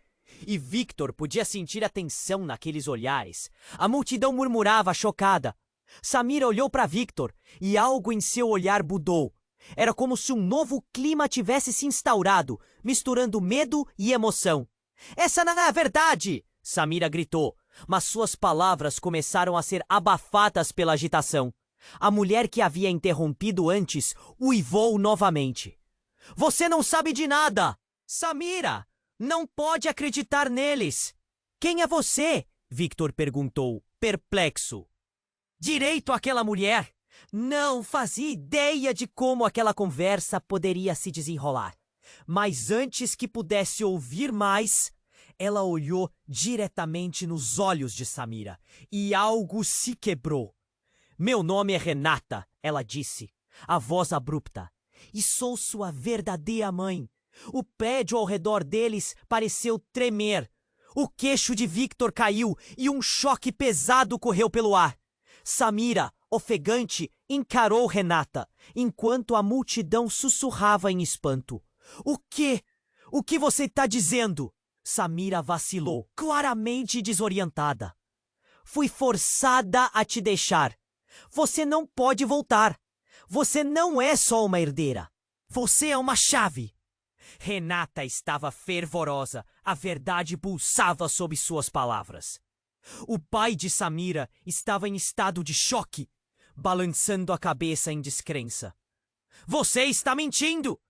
e Victor podia sentir a tensão naqueles olhares. A multidão murmurava chocada. Samira olhou para Victor e algo em seu olhar mudou. Era como se um novo clima tivesse se instaurado, misturando medo e emoção. "Essa não é a verdade!" Samira gritou, mas suas palavras começaram a ser abafadas pela agitação. A mulher que havia interrompido antes uivou novamente. "Você não sabe de nada! Samira, não pode acreditar neles!" "Quem é você?" Victor perguntou, perplexo. "Direito àquela mulher!" Não fazia ideia de como aquela conversa poderia se desenrolar. Mas antes que pudesse ouvir mais, ela olhou diretamente nos olhos de Samira e algo se quebrou. "Meu nome é Renata", ela disse, a voz abrupta. "E sou sua verdadeira mãe." O prédio ao redor deles pareceu tremer. O queixo de Victor caiu e um choque pesado correu pelo ar. Samira, ofegante, encarou Renata, enquanto a multidão sussurrava em espanto. "O quê? O que você está dizendo?" Samira vacilou, claramente desorientada. "Fui forçada a te deixar. Você não pode voltar. Você não é só uma herdeira. Você é uma chave." Renata estava fervorosa. A verdade pulsava sob suas palavras. O pai de Samira estava em estado de choque, balançando a cabeça em descrença. "Você está mentindo!"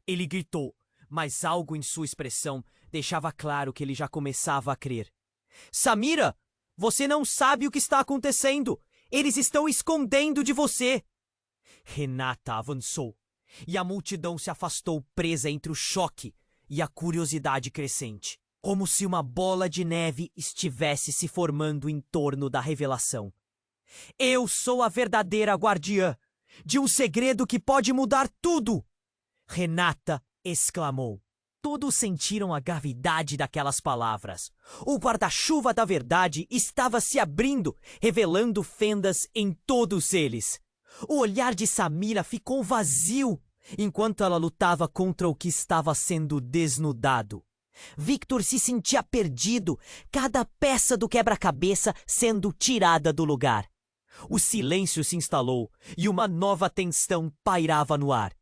Ele gritou, mas algo em sua expressão deixava claro que ele já começava a crer. "Samira, você não sabe o que está acontecendo. Eles estão escondendo de você." Renata avançou, e a multidão se afastou presa entre o choque e a curiosidade crescente, como se uma bola de neve estivesse se formando em torno da revelação. "Eu sou a verdadeira guardiã de um segredo que pode mudar tudo!" Renata exclamou. Todos sentiram a gravidade daquelas palavras. O guarda-chuva da verdade estava se abrindo, revelando fendas em todos eles. O olhar de Samira ficou vazio enquanto ela lutava contra o que estava sendo desnudado. Victor se sentia perdido, cada peça do quebra-cabeça sendo tirada do lugar. O silêncio se instalou e uma nova tensão pairava no ar.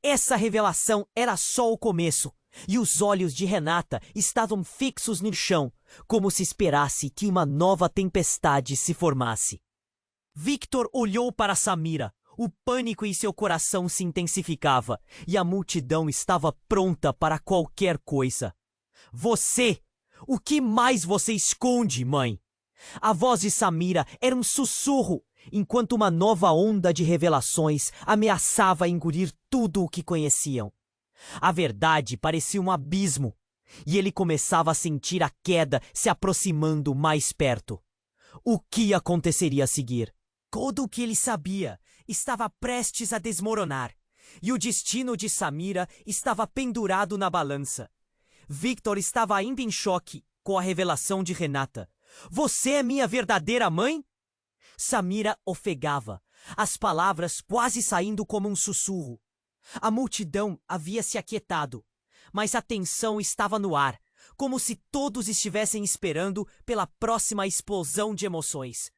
Essa revelação era só o começo, e os olhos de Renata estavam fixos no chão, como se esperasse que uma nova tempestade se formasse. Victor olhou para Samira. O pânico em seu coração se intensificava, e a multidão estava pronta para qualquer coisa. "Você! O que mais você esconde, mãe?" A voz de Samira era um sussurro, enquanto uma nova onda de revelações ameaçava engolir tudo o que conheciam. A verdade parecia um abismo, e ele começava a sentir a queda se aproximando mais perto. O que aconteceria a seguir? Tudo o que ele sabia estava prestes a desmoronar, e o destino de Samira estava pendurado na balança. Victor estava ainda em choque com a revelação de Renata. Você é minha verdadeira mãe? Samira ofegava, as palavras quase saindo como um sussurro. A multidão havia se aquietado, mas a tensão estava no ar, como se todos estivessem esperando pela próxima explosão de emoções.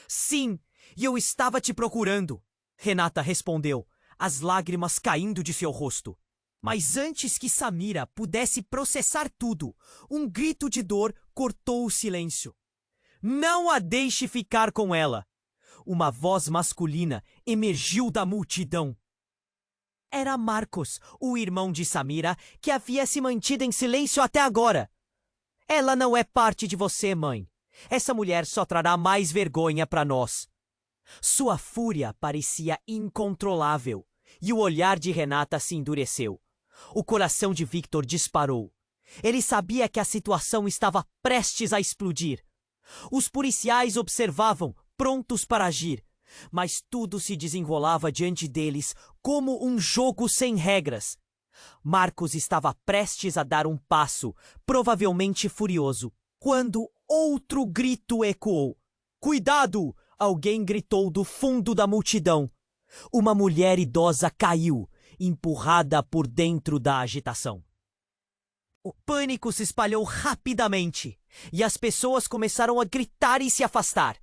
Sim, e eu estava te procurando, Renata respondeu, as lágrimas caindo de seu rosto. Mas antes que Samira pudesse processar tudo, um grito de dor cortou o silêncio. Não a deixe ficar com ela! Uma voz masculina emergiu da multidão. Era Marcos, o irmão de Samira, que havia se mantido em silêncio até agora. Ela não é parte de você, mãe. Essa mulher só trará mais vergonha para nós. Sua fúria parecia incontrolável, e o olhar de Renata se endureceu. O coração de Victor disparou. Ele sabia que a situação estava prestes a explodir. Os policiais observavam, prontos para agir, mas tudo se desenrolava diante deles como um jogo sem regras. Marcos estava prestes a dar um passo, provavelmente furioso, quando outro grito ecoou. Cuidado! Alguém gritou do fundo da multidão. Uma mulher idosa caiu, empurrada por dentro da agitação. O pânico se espalhou rapidamente e as pessoas começaram a gritar e se afastar.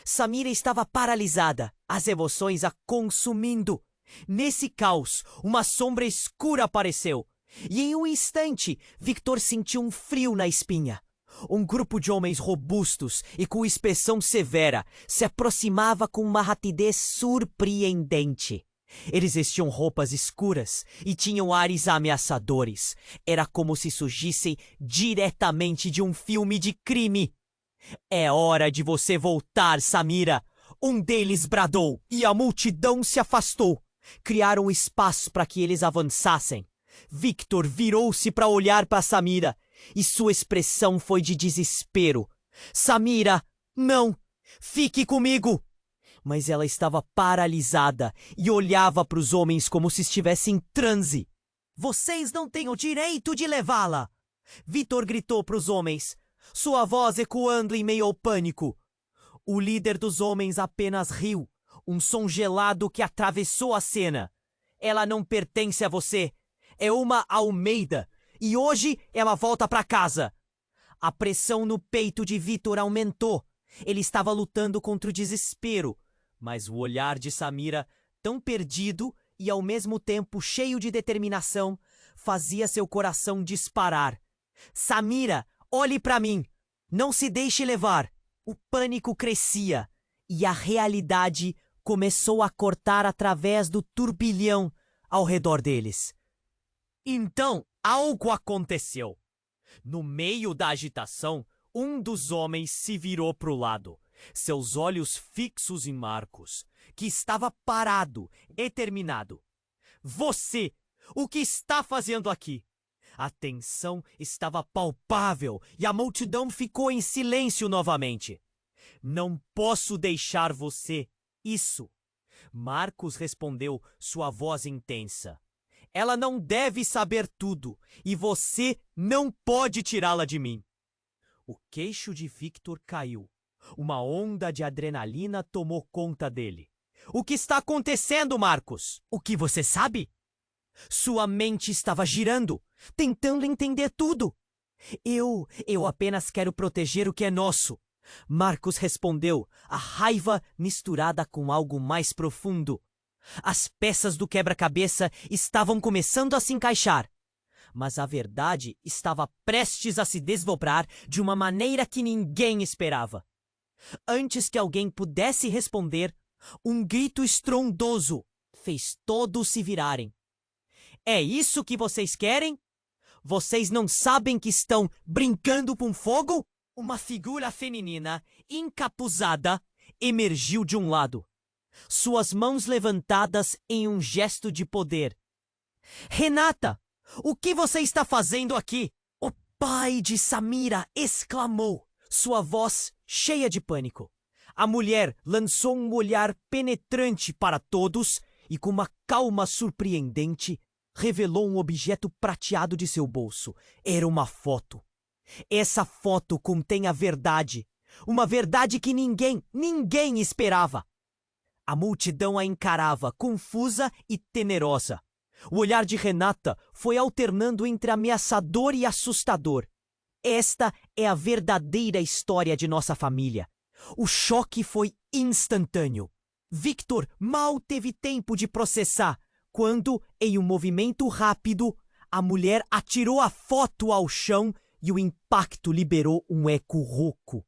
Samira estava paralisada, as emoções a consumindo. Nesse caos, uma sombra escura apareceu e em um instante, Victor sentiu um frio na espinha. Um grupo de homens robustos e com expressão severa se aproximava com uma rapidez surpreendente. Eles vestiam roupas escuras e tinham ares ameaçadores. Era como se surgissem diretamente de um filme de crime. É hora de você voltar, Samira! Um deles bradou e a multidão se afastou. Criaram espaço para que eles avançassem. Victor virou-se para olhar para Samira e sua expressão foi de desespero. Samira, não! Fique comigo! Mas ela estava paralisada e olhava para os homens como se estivesse em transe. Vocês não têm o direito de levá-la! Victor gritou para os homens, sua voz ecoando em meio ao pânico. O líder dos homens apenas riu, um som gelado que atravessou a cena. Ela não pertence a você. É uma Almeida. E hoje ela volta para casa. A pressão no peito de Victor aumentou. Ele estava lutando contra o desespero. Mas o olhar de Samira, tão perdido e ao mesmo tempo cheio de determinação, fazia seu coração disparar. Samira, olhe para mim. Não se deixe levar. O pânico crescia e a realidade começou a cortar através do turbilhão ao redor deles. Então, algo aconteceu. No meio da agitação, um dos homens se virou para o lado, seus olhos fixos em Marcos, que estava parado, determinado. Você, o que está fazendo aqui? A tensão estava palpável e a multidão ficou em silêncio novamente. Não posso deixar você. Isso. Marcos respondeu, sua voz intensa. Ela não deve saber tudo e você não pode tirá-la de mim. O queixo de Victor caiu. Uma onda de adrenalina tomou conta dele. O que está acontecendo, Marcos? O que você sabe? Sua mente estava girando, tentando entender tudo. Eu apenas quero proteger o que é nosso. Marcos respondeu, a raiva misturada com algo mais profundo. As peças do quebra-cabeça estavam começando a se encaixar, mas a verdade estava prestes a se desdobrar de uma maneira que ninguém esperava. Antes que alguém pudesse responder, um grito estrondoso fez todos se virarem. É isso que vocês querem? Vocês não sabem que estão brincando com fogo? Uma figura feminina, encapuzada, emergiu de um lado, suas mãos levantadas em um gesto de poder. Renata, o que você está fazendo aqui? O pai de Samira exclamou, sua voz cheia de pânico. A mulher lançou um olhar penetrante para todos e, com uma calma surpreendente, revelou um objeto prateado de seu bolso. Era uma foto. Essa foto contém a verdade. Uma verdade que ninguém esperava. A multidão a encarava, confusa e temerosa. O olhar de Renata foi alternando entre ameaçador e assustador. Esta é a verdadeira história de nossa família. O choque foi instantâneo. Victor mal teve tempo de processar, quando, em um movimento rápido, a mulher atirou a foto ao chão e o impacto liberou um eco rouco.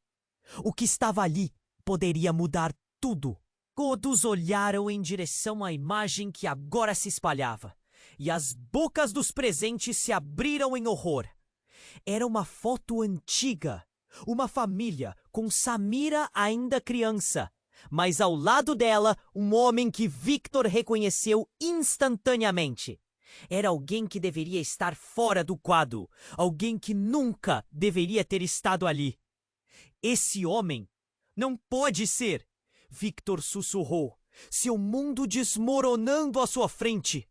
O que estava ali poderia mudar tudo. Todos olharam em direção à imagem que agora se espalhava, e as bocas dos presentes se abriram em horror. Era uma foto antiga, uma família com Samira ainda criança, mas ao lado dela um homem que Victor reconheceu instantaneamente. Era alguém que deveria estar fora do quadro, alguém que nunca deveria ter estado ali. Esse homem não pode ser, Victor sussurrou, seu mundo desmoronando à sua frente.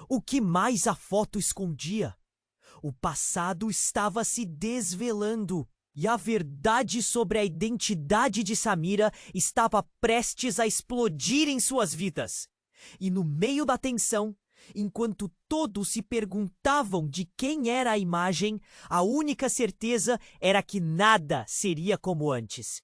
O que mais a foto escondia? O passado estava se desvelando e a verdade sobre a identidade de Samira estava prestes a explodir em suas vidas. E no meio da tensão, enquanto todos se perguntavam de quem era a imagem, a única certeza era que nada seria como antes.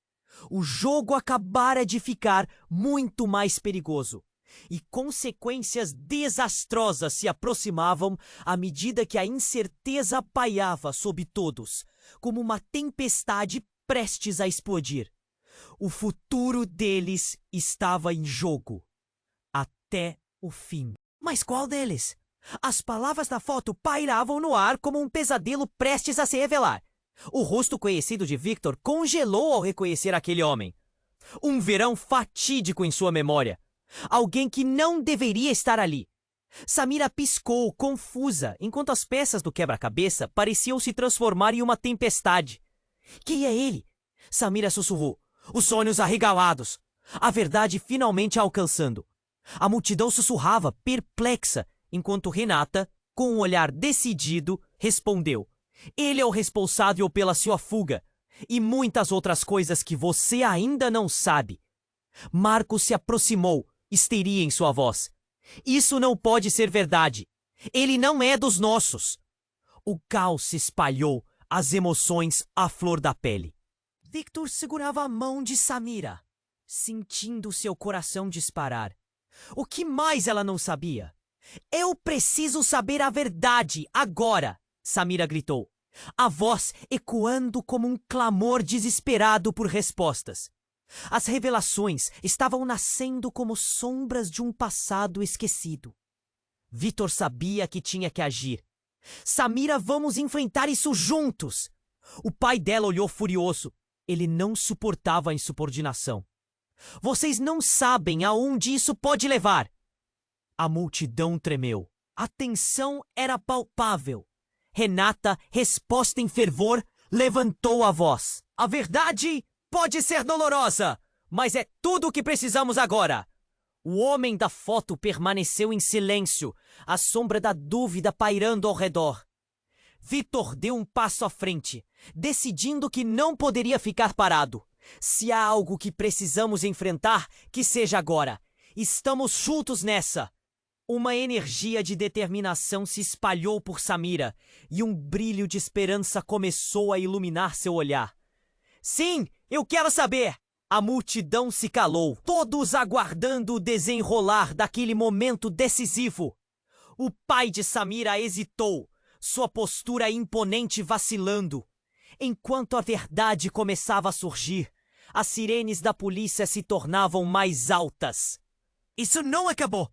O jogo acabara de ficar muito mais perigoso, e consequências desastrosas se aproximavam à medida que a incerteza pairava sobre todos, como uma tempestade prestes a explodir. O futuro deles estava em jogo, até o fim. Mas qual deles? As palavras da foto pairavam no ar como um pesadelo prestes a se revelar. O rosto conhecido de Victor congelou ao reconhecer aquele homem. Um verão fatídico em sua memória. Alguém que não deveria estar ali. Samira piscou, confusa, enquanto as peças do quebra-cabeça pareciam se transformar em uma tempestade. Quem é ele? Samira sussurrou, os sonhos arregalados. A verdade finalmente a alcançando. A multidão sussurrava, perplexa, enquanto Renata, com um olhar decidido, respondeu. Ele é o responsável pela sua fuga e muitas outras coisas que você ainda não sabe. Marcos se aproximou, histeria em sua voz. Isso não pode ser verdade. Ele não é dos nossos. O caos se espalhou, as emoções à flor da pele. Victor segurava a mão de Samira, sentindo seu coração disparar. O que mais ela não sabia? Eu preciso saber a verdade, agora! Samira gritou, a voz ecoando como um clamor desesperado por respostas. As revelações estavam nascendo como sombras de um passado esquecido. Victor sabia que tinha que agir. Samira, vamos enfrentar isso juntos! O pai dela olhou furioso. Ele não suportava a insubordinação. Vocês não sabem aonde isso pode levar. A multidão tremeu. A tensão era palpável. Renata, resposta em fervor, levantou a voz. A verdade pode ser dolorosa, mas é tudo o que precisamos agora. O homem da foto permaneceu em silêncio, a sombra da dúvida pairando ao redor. Victor deu um passo à frente, decidindo que não poderia ficar parado. Se há algo que precisamos enfrentar, que seja agora. Estamos juntos nessa. Uma energia de determinação se espalhou por Samira e um brilho de esperança começou a iluminar seu olhar. Sim, eu quero saber! A multidão se calou, todos aguardando o desenrolar daquele momento decisivo. O pai de Samira hesitou, sua postura imponente vacilando. Enquanto a verdade começava a surgir, as sirenes da polícia se tornavam mais altas. Isso não acabou!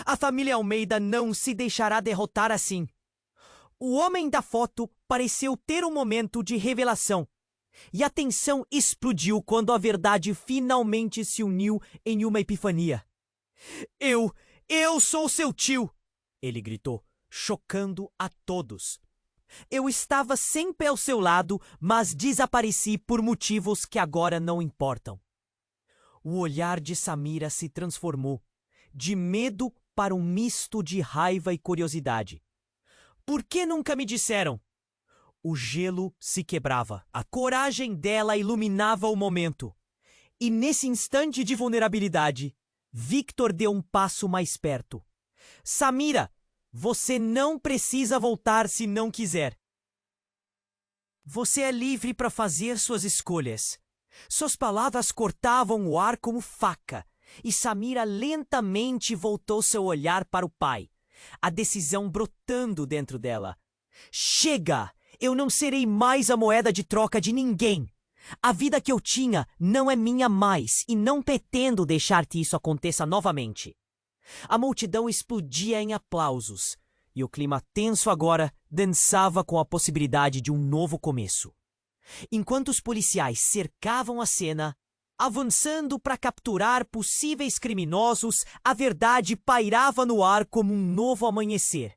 A família Almeida não se deixará derrotar assim. O homem da foto pareceu ter um momento de revelação. E a tensão explodiu quando a verdade finalmente se uniu em uma epifania. Eu sou seu tio! Ele gritou, chocando a todos. Eu estava sempre ao seu lado, mas desapareci por motivos que agora não importam. O olhar de Samira se transformou. de medo para um misto de raiva e curiosidade. Por que nunca me disseram? O gelo se quebrava. A coragem dela iluminava o momento. E nesse instante de vulnerabilidade, Victor deu um passo mais perto. Samira, você não precisa voltar se não quiser. Você é livre para fazer suas escolhas. Suas palavras cortavam o ar como faca, e Samira lentamente voltou seu olhar para o pai, a decisão brotando dentro dela. Chega! Eu não serei mais a moeda de troca de ninguém. A vida que eu tinha não é minha mais e não pretendo deixar que isso aconteça novamente. A multidão explodia em aplausos e o clima tenso agora dançava com a possibilidade de um novo começo. Enquanto os policiais cercavam a cena, avançando para capturar possíveis criminosos, a verdade pairava no ar como um novo amanhecer.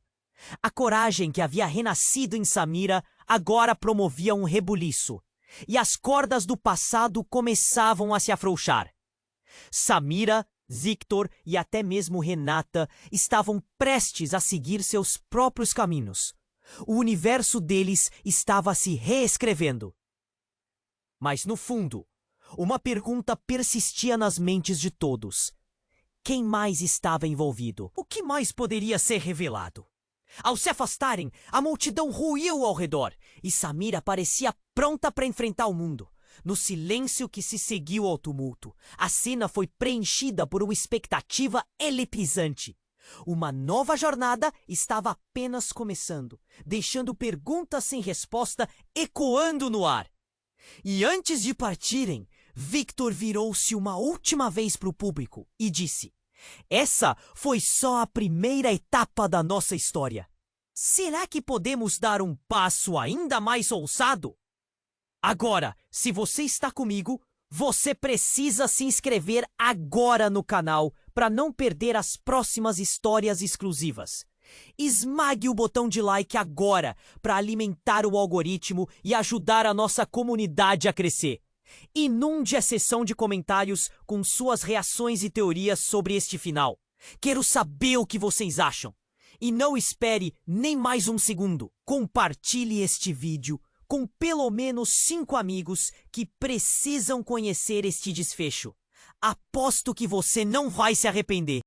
A coragem que havia renascido em Samira agora promovia um rebuliço, e as cordas do passado começavam a se afrouxar. Samira, Victor e até mesmo Renata estavam prestes a seguir seus próprios caminhos. O universo deles estava se reescrevendo. Mas no fundo, uma pergunta persistia nas mentes de todos. Quem mais estava envolvido? O que mais poderia ser revelado? Ao se afastarem, a multidão ruiu ao redor e Samira parecia pronta para enfrentar o mundo. No silêncio que se seguiu ao tumulto, a cena foi preenchida por uma expectativa eletrizante. Uma nova jornada estava apenas começando, deixando perguntas sem resposta ecoando no ar. E antes de partirem, Victor virou-se uma última vez para o público e disse: essa foi só a primeira etapa da nossa história. Será que podemos dar um passo ainda mais ousado? Agora, se você está comigo, você precisa se inscrever agora no canal para não perder as próximas histórias exclusivas. Esmague o botão de like agora para alimentar o algoritmo e ajudar a nossa comunidade a crescer. Inunde a seção de comentários com suas reações e teorias sobre este final. Quero saber o que vocês acham. E não espere nem mais um segundo. Compartilhe este vídeo com pelo menos 5 amigos que precisam conhecer este desfecho. Aposto que você não vai se arrepender.